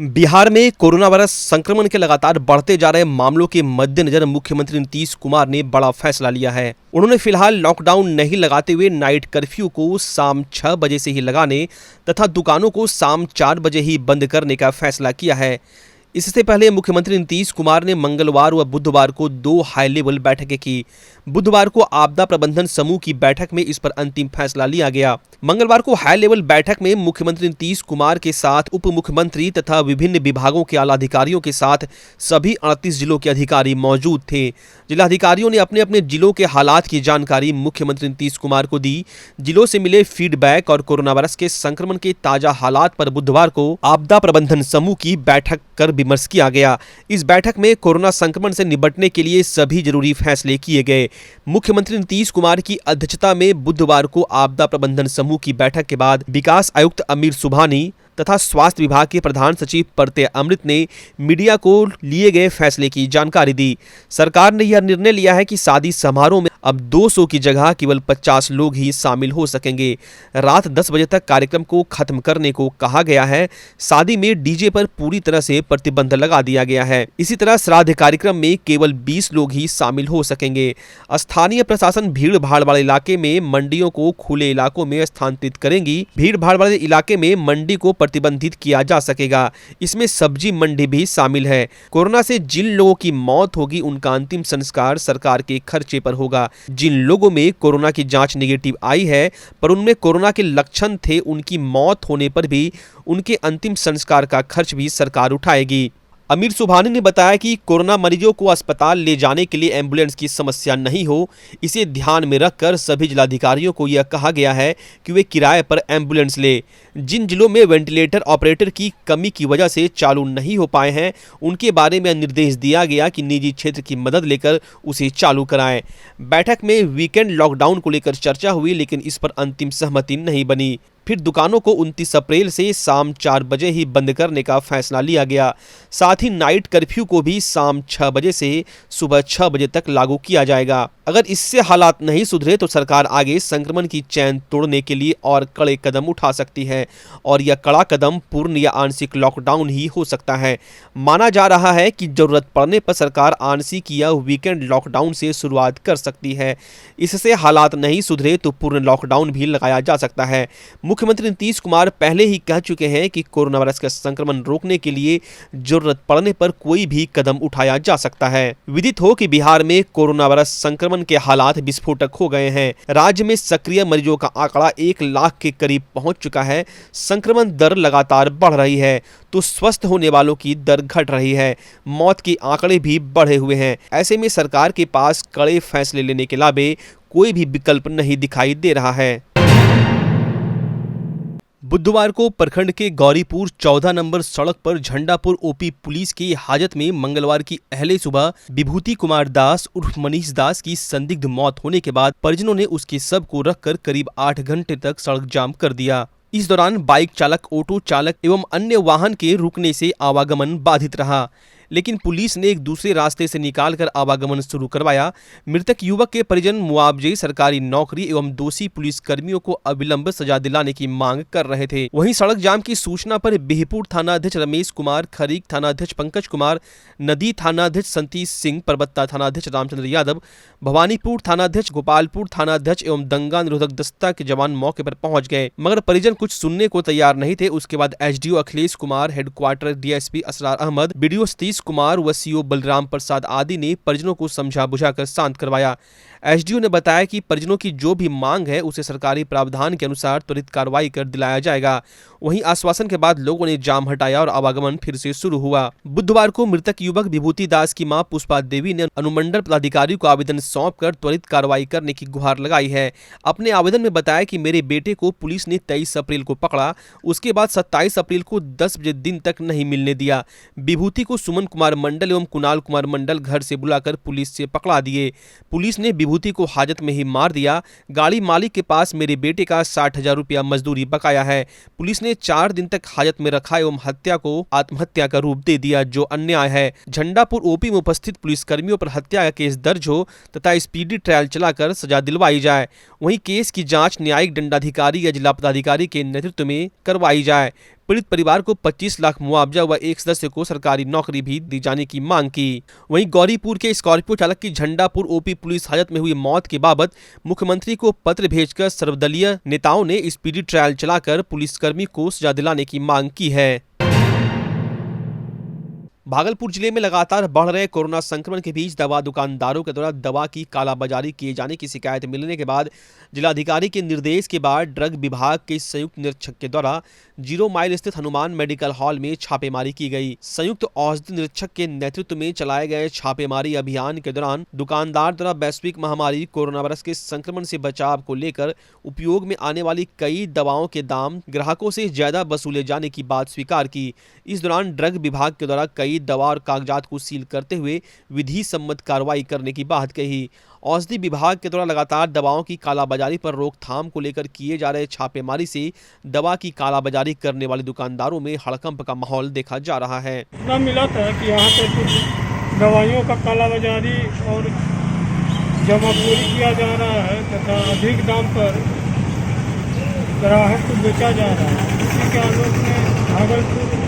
बिहार में corona virus संक्रमण के लगातार बढ़ते जा रहे मामलों के मद्देनजर मुख्यमंत्री नीतीश कुमार ने बड़ा फैसला लिया है। उन्होंने फिलहाल लॉकडाउन नहीं लगाते हुए नाइट कर्फ्यू को शाम 6 बजे से ही लगाने तथा दुकानों को शाम 4 बजे ही बंद करने का फैसला किया है। इससे पहले मुख्यमंत्री नीतीश कुमार ने मंगलवार व बुधवार को 2 हाई लेवल बैठकें की। बुधवार को आपदा प्रबंधन समूह की बैठक में इस पर अंतिम फैसला लिया गया। मंगलवार को हाई लेवल बैठक में मुख्यमंत्री नीतीश कुमार के साथ उप मुख्यमंत्री तथा विभिन्न विभागों के आला अधिकारियों के साथ सभी 38 जिलों के अधिकारी मौजूद थे। जिलाधिकारियों ने अपने अपने जिलों के हालात की जानकारी मुख्यमंत्री नीतीश कुमार को दी। जिलों से मिले फीडबैक और कोरोना वायरस के संक्रमण के ताजा हालात पर बुधवार को आपदा प्रबंधन समूह की बैठक कर विमर्श किया गया। इस बैठक में कोरोना संक्रमण से निपटने के लिए सभी जरूरी फैसले किए गए। मुख्यमंत्री नीतीश कुमार की अध्यक्षता में बुधवार को आपदा प्रबंधन समूह की बैठक के बाद विकास आयुक्त अमीर सुबहानी तथा स्वास्थ्य विभाग के प्रधान सचिव प्रत्यय अमृत ने मीडिया को लिए गए फैसले की जानकारी दी। सरकार ने यह निर्णय लिया है कि शादी समारोह में अब 200 की जगह केवल 50 लोग ही शामिल हो सकेंगे। रात 10 बजे तक कार्यक्रम को खत्म करने को कहा गया है। शादी में डीजे पर पूरी तरह से प्रतिबंध लगा दिया गया है। इसी तरह श्राद्ध कार्यक्रम में केवल 20 लोग ही शामिल हो सकेंगे। स्थानीय प्रशासन भीड़ भाड़ वाले इलाके में मंडियों को खुले इलाकों में स्थानांतरित करेंगी। भीड़ भाड़ वाले इलाके में मंडी को प्रतिबंधित किया जा सकेगा। इसमें सब्जी मंडी भी शामिल है। कोरोना से जिन लोगों की मौत होगी उनका अंतिम संस्कार सरकार के खर्चे पर होगा। जिन लोगों में कोरोना की जांच नेगेटिव आई है पर उनमें कोरोना के लक्षण थे, उनकी मौत होने पर भी उनके अंतिम संस्कार का खर्च भी सरकार उठाएगी। अमीर सुबहानी ने बताया कि कोरोना मरीजों को अस्पताल ले जाने के लिए एम्बुलेंस की समस्या नहीं हो, इसे ध्यान में रखकर सभी जिलाधिकारियों को यह कहा गया है कि वे किराए पर एम्बुलेंस ले। जिन जिलों में वेंटिलेटर ऑपरेटर की कमी की वजह से चालू नहीं हो पाए हैं, उनके बारे में निर्देश दिया गया कि निजी क्षेत्र की मदद लेकर उसे चालू कराएं। बैठक में वीकेंड लॉकडाउन को लेकर चर्चा हुई, लेकिन इस पर अंतिम सहमति नहीं बनी। फिर दुकानों को 29 अप्रैल से शाम 4 बजे ही बंद करने का फैसला लिया गया। साथ ही नाइट कर्फ्यू को भी शाम 6 बजे से सुबह 6 बजे तक लागू किया जाएगा। अगर इससे हालात नहीं सुधरे तो सरकार आगे संक्रमण की चैन तोड़ने के लिए और कड़े कदम उठा सकती है और यह कड़ा कदम पूर्ण या आंशिक लॉकडाउन ही हो सकता है। माना जा रहा है कि जरूरत पड़ने पर सरकार आंशिक या वीकेंड लॉकडाउन से शुरुआत कर सकती है। इससे हालात नहीं सुधरे तो पूर्ण लॉकडाउन भी लगाया जा सकता है। मुख्यमंत्री नीतीश कुमार पहले ही कह चुके हैं कि कोरोना वायरस का संक्रमण रोकने के लिए जरूरत पड़ने पर कोई भी कदम उठाया जा सकता है। विदित हो कि बिहार में कोरोना वायरस संक्रमण के हालात विस्फोटक हो गए हैं। राज्य में सक्रिय मरीजों का आंकड़ा 1 लाख के करीब पहुंच चुका है। संक्रमण दर लगातार बढ़ रही है तो स्वस्थ होने वालों की दर घट रही है। मौत के आंकड़े भी बढ़े हुए हैं। ऐसे में सरकार के पास कड़े फैसले लेने के अलावा कोई भी विकल्प नहीं दिखाई दे रहा है। बुधवार को प्रखंड के गौरीपुर 14 नंबर सड़क पर झंडापुर ओपी पुलिस की हाजत में मंगलवार की अहले सुबह विभूति कुमार दास उर्फ मनीष दास की संदिग्ध मौत होने के बाद परिजनों ने उसके शव को रखकर करीब 8 घंटे तक सड़क जाम कर दिया। इस दौरान बाइक चालक, ऑटो चालक एवं अन्य वाहन के रुकने से आवागमन बाधित रहा, लेकिन पुलिस ने एक दूसरे रास्ते से निकालकर आवागमन शुरू करवाया। मृतक युवक के परिजन मुआवजे, सरकारी नौकरी एवं दोषी पुलिस कर्मियों को अविलंब सजा दिलाने की मांग कर रहे थे। वहीं सड़क जाम की सूचना पर बिहपुर थाना अध्यक्ष रमेश कुमार, खरीक थाना अध्यक्ष पंकज कुमार, नदी थाना अध्यक्ष संतीश सिंह, परबत्ता थाना अध्यक्ष रामचंद्र यादव, भवानीपुर थाना अध्यक्ष, गोपालपुर थाना अध्यक्ष एवं दंगा निरोधक दस्ता के जवान मौके पर पहुंच गए, मगर परिजन कुछ सुनने को तैयार नहीं थे। उसके बाद SDO Akhilesh Kumar, headquarter DSP Asrar Ahmad, BDO Satish Kumar व सीओ बलराम प्रसाद आदि ने परिजनों को समझा बुझाकर शांत करवाया। एसडीओ ने बताया कि परिजनों की जो भी मांग है उसे सरकारी प्रावधान के अनुसार त्वरित कार्रवाई कर दिलाया जाएगा। वहीं आश्वासन के बाद लोगों ने जाम हटाया और आवागमन फिर से शुरू हुआ। बुधवार को मृतक युवक विभूति दास की मां पुष्पा देवी ने अनुमंडल पदाधिकारी को आवेदन सौंपकर त्वरित कार्रवाई करने की गुहार लगाई है। अपने आवेदन में बताया कि मेरे बेटे को पुलिस ने 23 अप्रैल को पकड़ा, उसके बाद 27 अप्रैल को 10 बजे दिन तक नहीं मिलने दिया। विभूति को सुमन कुमार मंडल एवं कुणाल कुमार मंडल घर से बुलाकर पुलिस से पकड़ा दिए। पुलिस ने विभूति को हाजत में ही मार दिया। गाड़ी मालिक के पास मेरे बेटे का 60,000 रुपया मजदूरी बकाया है। पुलिस ने 4 दिन तक हाजत में रखा एवं हत्या को आत्महत्या का रूप दे दिया, जो अन्याय है। झंडापुर ओपी में उपस्थित पुलिस कर्मियों पर हत्या का केस दर्ज हो तथा स्पीडी ट्रायल चलाकर सजा दिलवाई जाए। वहीं केस की जांच न्यायिक दंडाधिकारी या जिला पदाधिकारी के नेतृत्व में करवाई जाए। पीड़ित परिवार को 25 लाख मुआवजा व एक सदस्य को सरकारी नौकरी भी दी जाने की मांग की। वहीं गौरीपुर के स्कॉर्पियो चालक की झंडापुर ओपी पुलिस हाजत में हुई मौत के बाबत मुख्यमंत्री को पत्र भेजकर सर्वदलीय नेताओं ने स्पीडी ट्रायल चलाकर पुलिसकर्मी को सजा दिलाने की मांग की है। भागलपुर जिले में लगातार बढ़ रहे कोरोना संक्रमण के बीच दवा दुकानदारों के द्वारा दवा की कालाबाजारी किए जाने की शिकायत मिलने के बाद जिलाधिकारी के निर्देश के बाद ड्रग विभाग के संयुक्त निरीक्षक के द्वारा 0 माइल स्थित हनुमान मेडिकल हॉल में छापेमारी की गई। संयुक्त औषधि निरीक्षक के नेतृत्व में चलाए गए छापेमारी अभियान के दौरान दुकानदार द्वारा वैश्विक महामारी कोरोना वायरस के संक्रमण से बचाव को लेकर उपयोग में आने वाली कई दवाओं के दाम ग्राहकों से ज्यादा वसूले जाने की बात स्वीकार की। इस दौरान ड्रग विभाग के द्वारा कई दवा और कागजात को सील करते हुए विधि सम्मत कार्रवाई करने की बात कही। औषधि विभाग के द्वारा लगातार दवाओं की कालाबाजारी पर रोकथाम को लेकर किए जा रहे छापेमारी से दवा की कालाबाजारी करने वाले दुकानदारों में हड़कंप का माहौल देखा जा रहा है। इतना मिला था कि यहाँ पर कुछ दवाइयों का कालाबाजारी और जमाखोरी किया जा रहा है तथा अधिक दाम पर ग्राहक को बेचा जा रहा है। इसी के आलोक में भागलपुर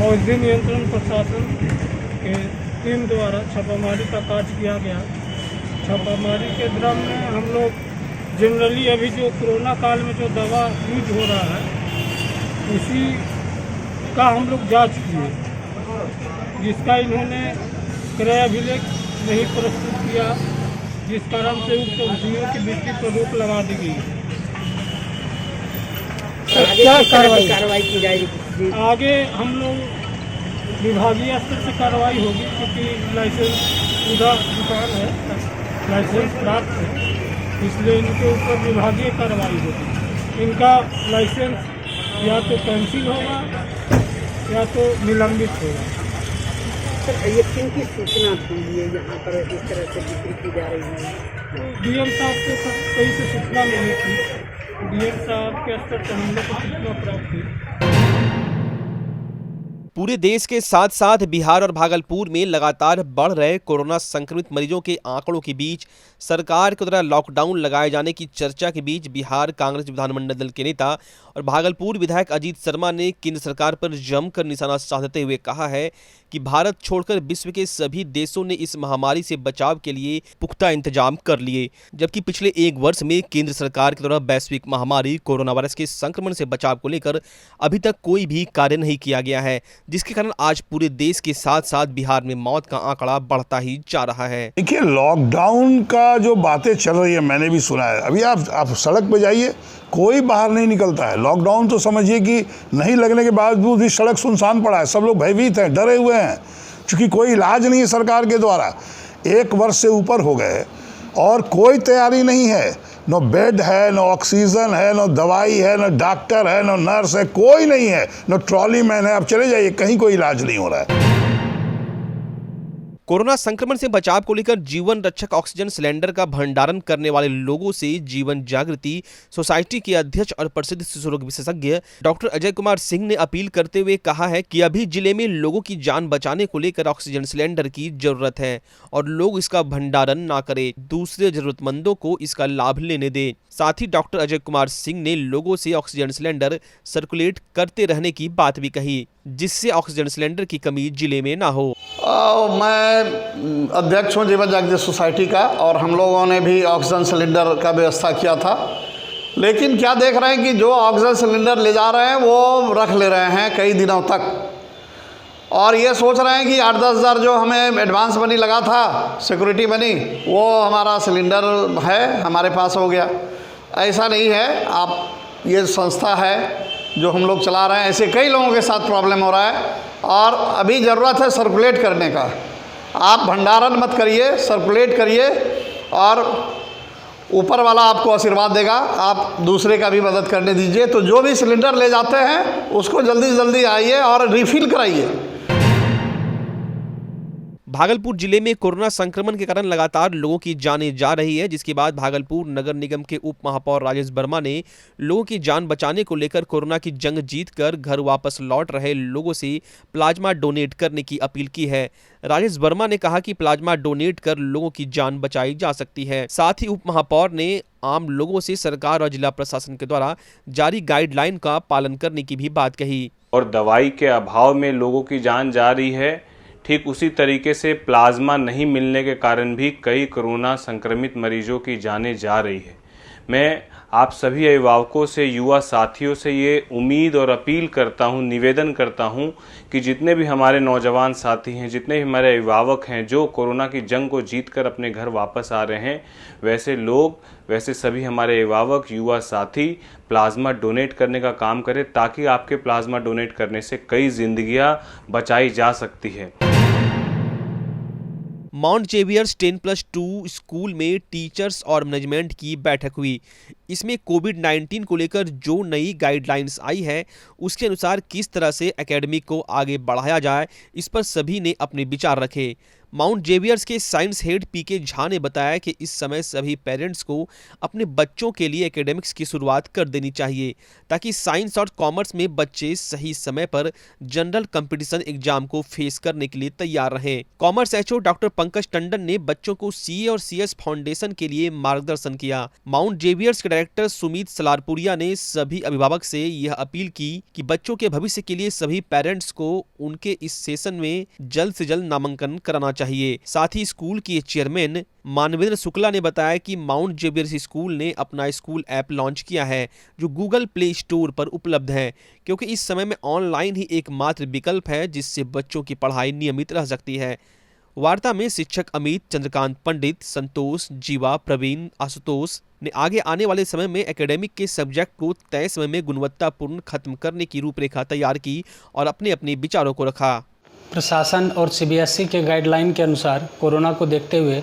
औषधि नियंत्रण प्रशासन के टीम द्वारा छापामारी का कार्य किया गया। छापामारी के दौरान में हम लोग जनरली अभी जो कोरोना काल में जो दवा यूज हो रहा है उसी का हम लोग जांच किए, जिसका इन्होंने क्रय अभिलेख नहीं प्रस्तुत किया, जिस कारण से उक्त औषधियों की बिक्री पर रोक लगा दी गई। क्या कार्रवाई की जाएगी? आगे हम लोग विभागीय स्तर से कार्रवाई होगी, क्योंकि लाइसेंस पूरा दुकान है, लाइसेंस प्राप्त है, इसलिए इनके ऊपर विभागीय कार्रवाई होगी। इनका लाइसेंस या तो कैंसिल होगा या तो निलंबित होगा। सर, ये किनकी सूचना थी ये यहाँ पर इस तरह से बिक्री की जा रही है? डीएम साहब को कहीं से सूचना मिली थी, डीएम साहब के स्तर से हम लोग को सूचना प्राप्त हुई। पूरे देश के साथ साथ बिहार और भागलपुर में लगातार बढ़ रहे कोरोना संक्रमित मरीजों के आंकड़ों के बीच सरकार के द्वारा लॉकडाउन लगाए जाने की चर्चा के बीच बिहार कांग्रेस विधानमंडल दल के नेता और भागलपुर विधायक अजीत शर्मा ने केंद्र सरकार पर जमकर निशाना साधते हुए कहा है कि भारत छोड़कर विश्व के सभी देशों ने इस महामारी से बचाव के लिए पुख्ता इंतजाम कर लिए, जबकि पिछले एक वर्ष में केंद्र सरकार के द्वारा वैश्विक महामारी कोरोना वायरस के संक्रमण से बचाव को लेकर अभी तक कोई भी कार्य नहीं किया गया है, जिसके कारण आज पूरे देश के साथ साथ बिहार में मौत का आंकड़ा बढ़ता ही जा रहा है। देखिए, लॉकडाउन का जो बातें चल रही है मैंने भी सुना है। अभी आप सड़क पे जाइए, कोई बाहर नहीं निकलता है। लॉकडाउन तो समझिए कि नहीं लगने के बावजूद भी सड़क सुनसान पड़ा है, सब लोग भयभीत हैं, डरे हुए हैं, क्योंकि कोई इलाज नहीं है सरकार के द्वारा। 1 वर्ष से ऊपर हो गए और कोई तैयारी नहीं है, नो बेड है, नो ऑक्सीजन है, नो दवाई है, नो डॉक्टर है, नो नर्स है, कोई नहीं है, नो ट्रॉली मैन है। आप चले जाइए, कहीं कोई इलाज नहीं हो रहा है। कोरोना संक्रमण से बचाव को लेकर जीवन रक्षक ऑक्सीजन सिलेंडर का भंडारण करने वाले लोगों से जीवन जागृति सोसाइटी के अध्यक्ष और प्रसिद्ध शिशु रोग विशेषज्ञ डॉक्टर अजय कुमार सिंह ने अपील करते हुए कहा है कि अभी जिले में लोगों की जान बचाने को लेकर ऑक्सीजन सिलेंडर की जरूरत है और लोग इसका भंडारण ना करें, दूसरे जरूरतमंदों को इसका लाभ लेने दें। साथ ही डॉक्टर अजय कुमार सिंह ने लोगों से ऑक्सीजन सिलेंडर सर्कुलेट करते रहने की बात भी कही, जिससे ऑक्सीजन सिलेंडर की कमी जिले में ना हो। मैं अध्यक्ष हूँ जीवन जागृति सोसाइटी का, और हम लोगों ने भी ऑक्सीजन सिलेंडर का व्यवस्था किया था। लेकिन क्या देख रहे हैं कि जो ऑक्सीजन सिलेंडर ले जा रहे हैं वो रख ले रहे हैं कई दिनों तक, और ये सोच रहे हैं कि 8-10 हज़ार जो हमें एडवांस मनी लगा था, सिक्योरिटी मनी, वो हमारा सिलेंडर है हमारे पास हो गया। ऐसा नहीं है। आप ये संस्था है जो हम लोग चला रहे हैं, ऐसे कई लोगों के साथ प्रॉब्लम हो रहा है, और अभी ज़रूरत है सर्कुलेट करने का। आप भंडारण मत करिए, सर्कुलेट करिए, और ऊपर वाला आपको आशीर्वाद देगा। आप दूसरे का भी मदद करने दीजिए। तो जो भी सिलेंडर ले जाते हैं उसको जल्दी से जल्दी आइए और रिफ़िल कराइए। भागलपुर जिले में कोरोना संक्रमण के कारण लगातार लोगों की जानें जा रही है, जिसके बाद भागलपुर नगर निगम के उप महापौर राजेश वर्मा ने लोगों की जान बचाने को लेकर कोरोना की जंग जीतकर घर वापस लौट रहे लोगों से प्लाज्मा डोनेट करने की अपील की है। राजेश वर्मा ने कहा कि प्लाज्मा डोनेट कर लोगों की जान बचाई जा सकती है। साथ ही उप महापौर ने आम लोगों से सरकार और जिला प्रशासन के द्वारा जारी गाइडलाइन का पालन करने की भी बात कही। और दवाई के अभाव में लोगों की जान जा रही है, ठीक उसी तरीके से प्लाज्मा नहीं मिलने के कारण भी कई कोरोना संक्रमित मरीजों की जानें जा रही है। मैं आप सभी अभिभावकों से, युवा साथियों से ये उम्मीद और अपील करता हूँ, निवेदन करता हूँ कि जितने भी हमारे नौजवान साथी हैं, जितने भी हमारे अभिभावक हैं जो कोरोना की जंग को जीतकर अपने घर वापस आ रहे हैं, वैसे सभी हमारे अभिभावक, युवा साथी प्लाज्मा डोनेट करने का काम करें, ताकि आपके प्लाज्मा डोनेट करने से कई जिंदगियां बचाई जा सकती है। माउंट जेवियर्स 10+2 स्कूल में टीचर्स और मैनेजमेंट की बैठक हुई। इसमें कोविड-19 को लेकर जो नई गाइडलाइंस आई है उसके अनुसार किस तरह से एकेडमिक को आगे बढ़ाया जाए, इस पर सभी ने अपने विचार रखे। माउंट जेवियर्स के साइंस हेड पीके झा ने बताया कि इस समय सभी पेरेंट्स को अपने बच्चों के लिए एकेडमिक्स की शुरुआत कर देनी चाहिए, ताकि साइंस और कॉमर्स में बच्चे सही समय पर जनरल कंपटीशन एग्जाम को फेस करने के लिए तैयार रहें। Commerce HO doctor Pankaj Tandon ने बच्चों को सीए और सीएस फाउंडेशन के लिए मार्गदर्शन किया। माउंट जेवियर्स के डायरेक्टर सुमित सलारपुरिया ने सभी अभिभावक से यह अपील की कि बच्चों के भविष्य के लिए सभी पेरेंट्स को उनके इस सेशन में जल्द से जल्द नामांकन कराना चाहिए। साथ ही स्कूल के चेयरमैन मानवेंद्र शुक्ला ने बताया कि माउंट जेवियर्स स्कूल ने अपना स्कूल ऐप लॉन्च किया है, जो गूगल प्ले स्टोर पर उपलब्ध है, क्योंकि इस समय में ऑनलाइन ही एकमात्र विकल्प है जिससे बच्चों की पढ़ाई नियमित रह सकती है। वार्ता में शिक्षक अमित, चंद्रकांत पंडित, संतोष, जीवा, प्रवीण, आशुतोष ने आगे आने वाले समय में एकेडमिक के सब्जेक्ट को तय समय में गुणवत्तापूर्ण खत्म करने की रूपरेखा तैयार की और अपने अपने विचारों को रखा। प्रशासन और सीबीएसई के गाइडलाइन के अनुसार कोरोना को देखते हुए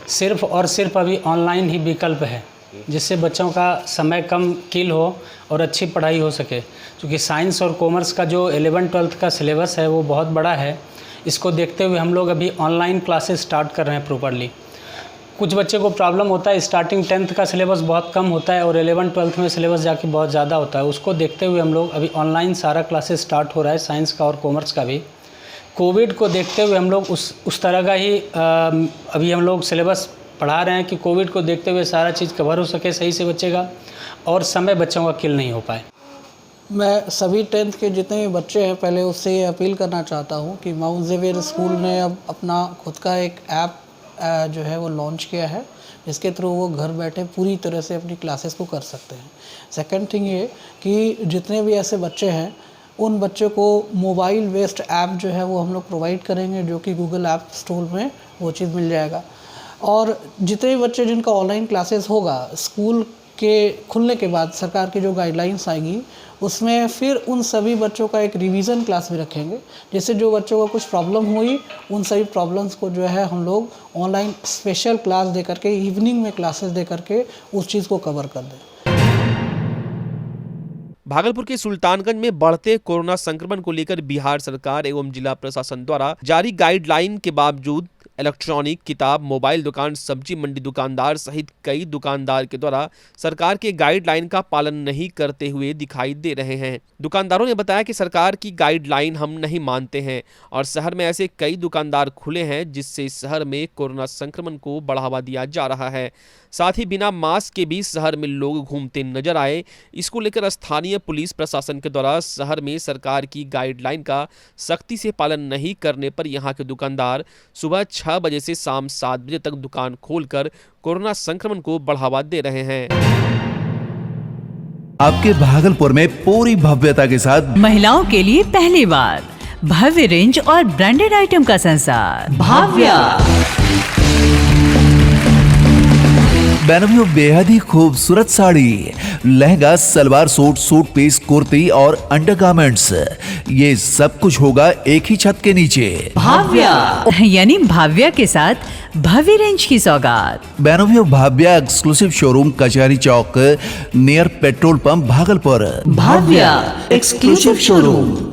सिर्फ और सिर्फ अभी ऑनलाइन ही विकल्प है, जिससे बच्चों का समय कम किल हो और अच्छी पढ़ाई हो सके। क्योंकि साइंस और कॉमर्स का जो 11-12 का सिलेबस है वो बहुत बड़ा है। इसको देखते हुए हम लोग अभी ऑनलाइन क्लासेस स्टार्ट कर रहे हैं प्रॉपरली। कुछ बच्चे को प्रॉब्लम होता है, स्टार्टिंग 10th का सिलेबस बहुत कम होता है और 11-12 में सिलेबस जाके बहुत ज़्यादा होता है। उसको देखते हुए हम लोग अभी ऑनलाइन सारा क्लासेस स्टार्ट हो रहा है, साइंस का और कॉमर्स का भी। कोविड को देखते हुए हम लोग उस तरह का ही अभी हम लोग सिलेबस पढ़ा रहे हैं कि कोविड को देखते हुए सारा चीज़ कवर हो सके सही से बच्चे का और समय बच्चों का किल नहीं हो पाए। मैं सभी 10th के जितने भी बच्चे हैं पहले उससे ये अपील करना चाहता हूँ कि माउंट जेवियर स्कूल ने अब अपना खुद का एक ऐप जो है वो लॉन्च किया है, जिसके थ्रू वो घर बैठे पूरी तरह से अपनी क्लासेस को कर सकते हैं। सेकंड थिंग ये कि जितने भी ऐसे बच्चे हैं उन बच्चों को मोबाइल बेस्ड ऐप जो है वो हम लोग प्रोवाइड करेंगे, जो कि गूगल ऐप स्टोर में वो चीज़ मिल जाएगा। और जितने भी बच्चे जिनका ऑनलाइन क्लासेस होगा, स्कूल के खुलने के बाद सरकार की जो गाइडलाइंस आएगी उसमें फिर उन सभी बच्चों का एक रिवीजन क्लास भी रखेंगे, जिससे जो बच्चों को कुछ प्रॉब्लम हुई उन सभी प्रॉब्लम्स को जो है हम लोग ऑनलाइन स्पेशल क्लास दे करके, इवनिंग में क्लासेस दे करके उस चीज़ को कवर कर दें। भागलपुर के सुल्तानगंज में बढ़ते कोरोना संक्रमण को लेकर बिहार सरकार एवं जिला प्रशासन द्वारा जारी गाइडलाइन के बावजूद इलेक्ट्रॉनिक, किताब, मोबाइल दुकान, सब्जी मंडी दुकानदार सहित कई दुकानदार के द्वारा सरकार के गाइडलाइन का पालन नहीं करते हुए दिखाई दे रहे हैं। दुकानदारों ने बताया कि सरकार की गाइडलाइन हम नहीं मानते हैं और शहर में ऐसे कई दुकानदार खुले हैं जिससे शहर में कोरोना संक्रमण को बढ़ावा दिया जा रहा है। साथ ही बिना मास्क के भी शहर में लोग घूमते नजर आए। इसको लेकर स्थानीय पुलिस प्रशासन के द्वारा शहर में सरकार की गाइडलाइन का सख्ती से पालन नहीं करने पर यहां के दुकानदार सुबह 6 बजे से शाम 7 बजे तक दुकान खोलकर कोरोना संक्रमण को बढ़ावा दे रहे हैं। आपके भागलपुर में पूरी भव्यता के साथ महिलाओं के लिए पहली बार भव्य रेंज और ब्रांडेड आइटम का संसार भाव्या। बेनवियो बेहद ही खूबसूरत sari, lehenga, salwar suit, suit piece, kurti और अंडरगारमेंट्स, ये सब कुछ होगा एक ही छत के नीचे। भाव्या यानी भाव्या के साथ भव्य रेंज की सौगात। बेनवियो Bhavya exclusive showroom, Kachahri Chowk, near petrol pump, Bhagalpur. Bhavya exclusive showroom.